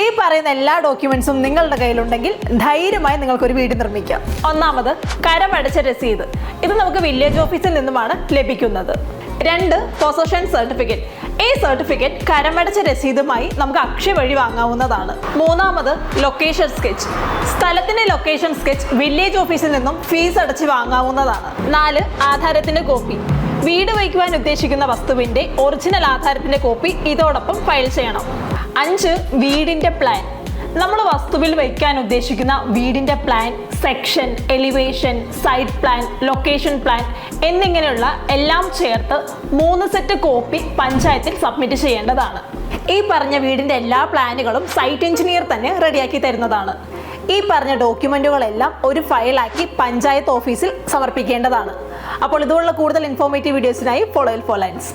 ഈ പറയുന്ന എല്ലാ ഡോക്യുമെന്റ്സും നിങ്ങളുടെ കയ്യിലുണ്ടെങ്കിൽ ധൈര്യമായി നിങ്ങൾക്കൊരു വീട് നിർമ്മിക്കാം. ഒന്നാമത് കരമടച്ച രസീത്. ഇത് നമുക്ക് വില്ലേജ് ഓഫീസിൽ നിന്നുമാണ് ലഭിക്കുന്നത്. 2 പൊസഷൻ സർട്ടിഫിക്കറ്റ്. ഈ സർട്ടിഫിക്കറ്റ് കരമടച്ച രസീതുമായി നമുക്ക് അക്ഷയ വഴി വാങ്ങാവുന്നതാണ്. മൂന്നാമത് ലൊക്കേഷൻ സ്കെച്ച്. സ്ഥലത്തിന്റെ ലൊക്കേഷൻ സ്കെച്ച് വില്ലേജ് ഓഫീസിൽ നിന്നും ഫീസ് അടച്ച് വാങ്ങാവുന്നതാണ്. 4 ആധാരത്തിന്റെ കോപ്പി. വീട് വയ്ക്കുവാൻ ഉദ്ദേശിക്കുന്ന വസ്തുവിന്റെ ഒറിജിനൽ ആധാരത്തിന്റെ കോപ്പി ഇതോടൊപ്പം ഫയൽ ചെയ്യണം. 5 വീടിന്റെ പ്ലാൻ. നമ്മൾ വസ്തുവിൽ വയ്ക്കാൻ ഉദ്ദേശിക്കുന്ന വീടിന്റെ plan, section, elevation, site plan, location plan എന്നിങ്ങനെയുള്ള എല്ലാം ചേർത്ത് 3 സെറ്റ് കോപ്പി പഞ്ചായത്തിൽ സബ്മിറ്റ് ചെയ്യേണ്ടതാണ്. ഈ പറഞ്ഞ വീടിന്റെ എല്ലാ പ്ലാനുകളും സൈറ്റ് എഞ്ചിനീയർ തന്നെ റെഡിയാക്കി തരുന്നതാണ്. ഈ പറഞ്ഞ ഡോക്യുമെന്റുകളെല്ലാം ഒരു ഫയലാക്കി പഞ്ചായത്ത് ഓഫീസിൽ സമർപ്പിക്കേണ്ടതാണ്. അപ്പോൾ ഇതുപോലുള്ള കൂടുതൽ ഇൻഫോർമേറ്റീവ് വീഡിയോസിനായി ഫോളോ ലൈൻസ്.